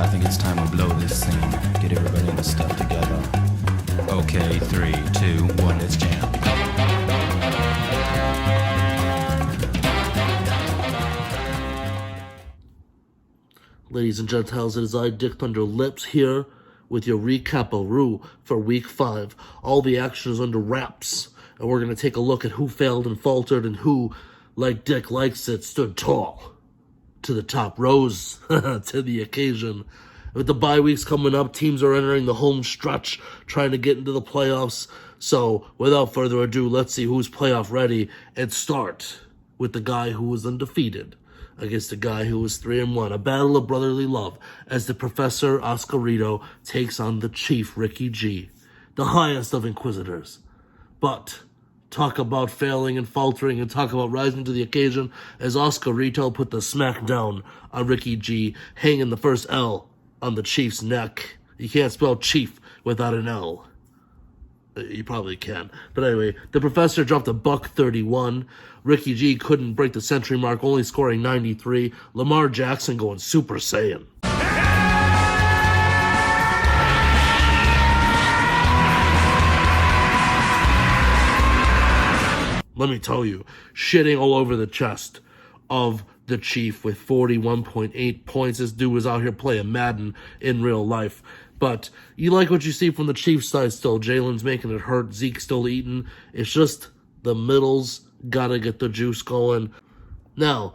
I think it's time we blow this scene. Get everybody in the stuff together. Okay, 3, 2, 1, let's jam. Ladies and gentles, it is I, Dick Thunderlips, here with your Recaparoo for Week 5. All the action is under wraps, and we're going to take a look at who failed and faltered and who, like Dick likes it, stood tall to the top, rose to the occasion. With the bye weeks coming up, teams are entering the home stretch, trying to get into the playoffs. So, without further ado, let's see who's playoff ready, and start with the guy who was undefeated against the guy who was 3-1. A battle of brotherly love as the Professor Oscarito takes on the Chief Ricky G, the highest of Inquisitors. But talk about failing and faltering and talk about rising to the occasion as Oscarito put the smack down on Ricky G, hanging the first L on the Chief's neck. You can't spell Chief without an L. You probably can. But anyway, the Professor dropped a $131. Ricky G couldn't break the century mark, only scoring 93. Lamar Jackson going Super Saiyan. Let me tell you, shitting all over the chest of the Chief with 41.8 points. This dude was out here playing Madden in real life. But you like what you see from the Chiefs side still. Jalen's making it hurt. Zeke's still eating. It's just the middles gotta get the juice going. Now,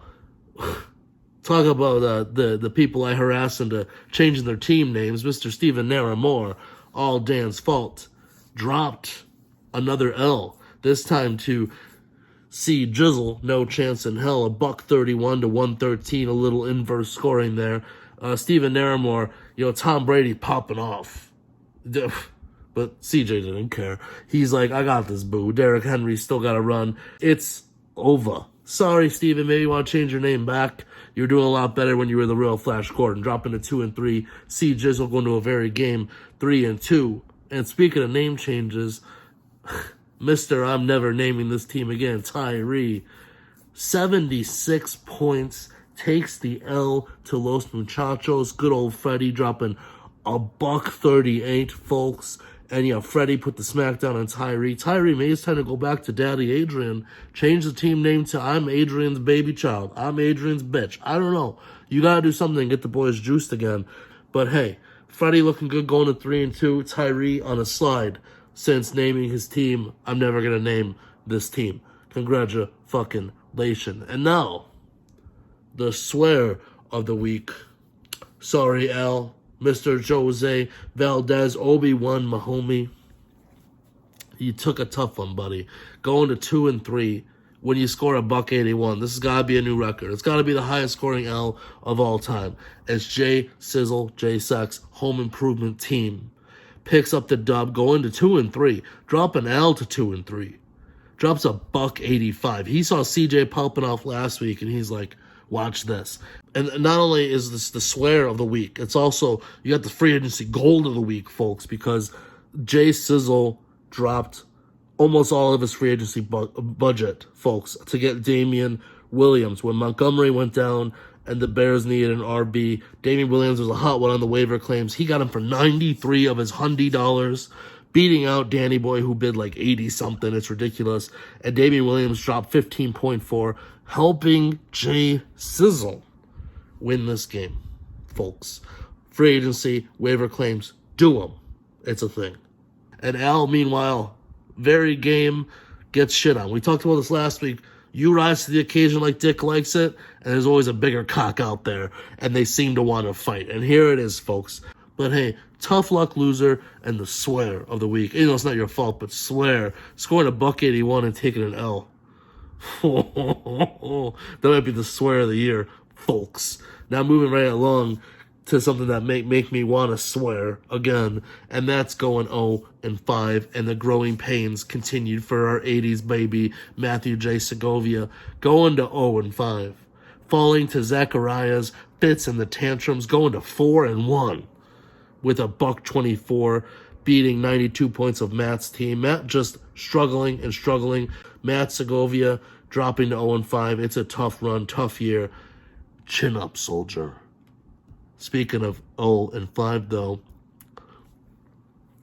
talk about the people I harass into changing their team names. Mr. Stephen Naramore, all Dan's fault, dropped another L. This time to C Jizzle, no chance in hell. A $131 to 113, a little inverse scoring there. Stephen Naramore, Tom Brady popping off. But CJ didn't care. He's like, I got this, boo. Derrick Henry still got to run. It's over. Sorry, Stephen. Maybe you want to change your name back. You're doing a lot better when you were the real Flash Gordon. Dropping to 2-3. C Jizzle going to a very game 3-2. And speaking of name changes, Mr. I'm never naming this team again, Tyree, 76 points, takes the L to Los Muchachos. Good old Freddie dropping a $138, folks. And yeah, Freddie put the smackdown on Tyree. Tyree, maybe it's time to go back to Daddy Adrian. Change the team name to I'm Adrian's baby child. I'm Adrian's bitch. I don't know. You got to do something, get the boys juiced again. But hey, Freddie looking good going to 3-2. Tyree on a slide since naming his team. I'm never going to name this team. Congratulations. And now, the swear of the week. Sorry, Al. Mr. Jose Valdez, Obi-Wan Mahomie. You took a tough one, buddy. Going to 2-3 when you score a $181. This has got to be a new record. It's got to be the highest scoring L of all time. As J Sizzle, J Sex, home improvement team picks up the dub, going to 2-3. Drop an L to 2-3. Drops a $185. He saw CJ popping off last week, and he's like, watch this. And not only is this the swear of the week, it's also, you got the free agency gold of the week, folks, because Jay Sizzle dropped almost all of his free agency budget, folks, to get Damian Williams. When Montgomery went down and the Bears needed an RB, Damian Williams was a hot one on the waiver claims. He got him for 93 of his $100, beating out Danny Boy, who bid like 80-something. It's ridiculous. And Damian Williams dropped 15.4, helping Jay Sizzle win this game, folks. Free agency, waiver claims, do them. It's a thing. And Al, meanwhile, very game, gets shit on. We talked about this last week. You rise to the occasion like Dick likes it, and there's always a bigger cock out there, and they seem to want to fight. And here it is, folks. But hey, tough luck loser and the swear of the week. It's not your fault, but swear. Scoring a $181 and taking an L. That might be the swear of the year, folks. Now moving right along to something that make me want to swear again, and that's going 0-5, and the growing pains continued for our 80s baby, Matthew J. Segovia, going to 0-5. Falling to Zachariah's fits and the tantrums, going to 4-1 with a $124, beating 92 points of Matt's team. Matt just struggling and struggling. Matt Segovia dropping to 0-5. It's a tough run, tough year. Chin up, soldier. Speaking of 0-5, though,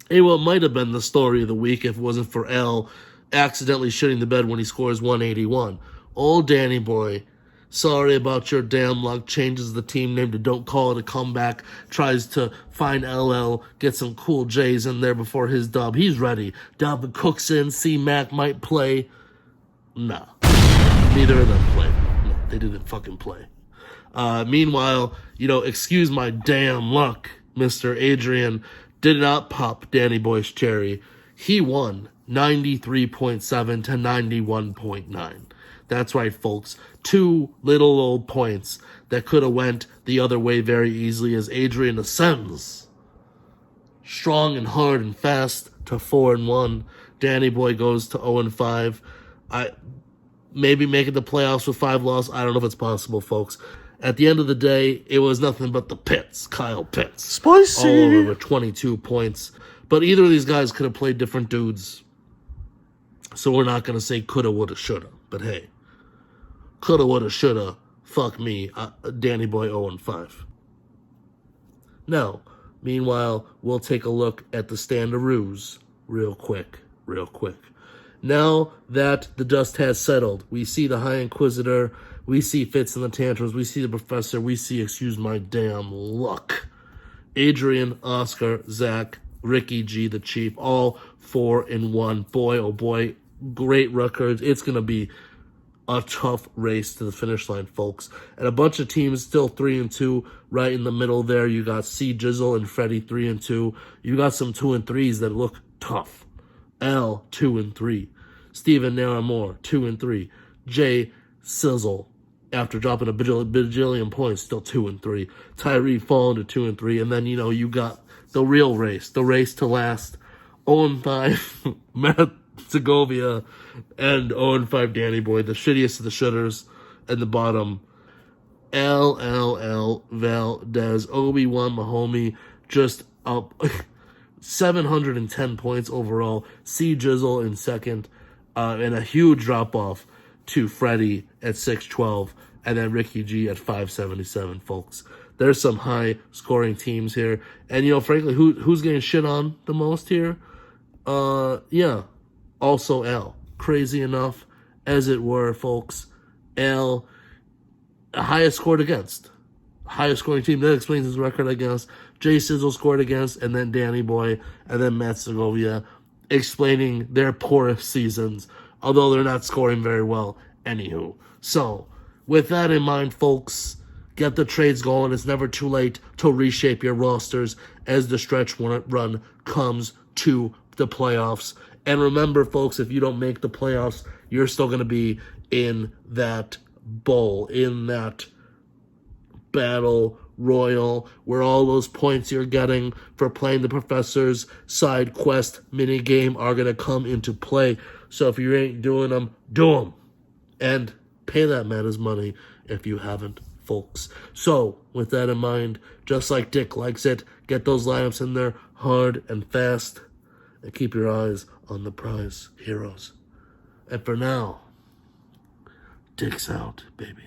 it might have been the story of the week if it wasn't for L accidentally shitting the bed when he scores 181. Old Danny Boy, sorry about your damn luck, changes the team name to Don't Call It a Comeback, tries to find LL, get some cool J's in there before his dub. He's ready. Dalvin Cook's in, C-Mac might play. Nah. Neither of them played. No, they didn't fucking play. Meanwhile, excuse my damn luck, Mr. Adrian did not pop Danny Boy's cherry. He won 93.7 to 91.9. That's right, folks. 2 little old points that could have went the other way very easily as Adrian ascends strong and hard and fast to 4-1. Danny Boy goes to 0-5. Maybe making the playoffs with 5 losses. I don't know if it's possible, folks. At the end of the day, it was nothing but the Pitts, Kyle Pitts. Spicy! All over 22 points. But either of these guys could have played different dudes. So we're not going to say coulda, woulda, shoulda. But hey, coulda, woulda, shoulda. Fuck me. Danny Boy 0-5. Now, meanwhile, we'll take a look at the Standaroos real quick. Now that the dust has settled, we see the High Inquisitor, we see Fitz and the Tantrums, we see the Professor, we see, excuse my damn luck, Adrian, Oscar, Zach, Ricky G, the Chief, all 4-1. Boy, oh boy, great records. It's going to be a tough race to the finish line, folks. And a bunch of teams still 3-2 right in the middle there. You got C, Jizzle, and Freddie 3-2. You got some 2-3s that look tough. L, 2-3. Steven Naramore, 2-3. Jay Sizzle, after dropping a bajillion points, still 2-3. Tyree falling to 2-3. And then, you got the real race, the race to last. 0-5, Matt Segovia, and 0-5 Danny Boy, the shittiest of the shitters. At the bottom, LLL Valdez, Obi-Wan Mahomie, just up 710 points overall. C Jizzle in second, and a huge drop off to Freddie at 612, and then Ricky G at 577, folks. There's some high scoring teams here. And frankly, who's getting shit on the most here? Yeah. Also L. Crazy enough, as it were, folks. L, highest scored against. Highest scoring team. That explains his record against. Jay Sizzle scored against, and then Danny Boy, and then Matt Segovia, explaining their poorest seasons, although they're not scoring very well anywho. So, with that in mind, folks, get the trades going. It's never too late to reshape your rosters as the stretch run comes to the playoffs. And remember, folks, if you don't make the playoffs, you're still going to be in that bowl, in that battle royal, where all those points you're getting for playing the Professor's side quest mini game are going to come into play. So if you ain't doing them, do them. And pay that man his money if you haven't, folks. So, with that in mind, just like Dick likes it, get those lineups in there hard and fast, and keep your eyes on the prize, heroes. And for now, Dick's out, baby.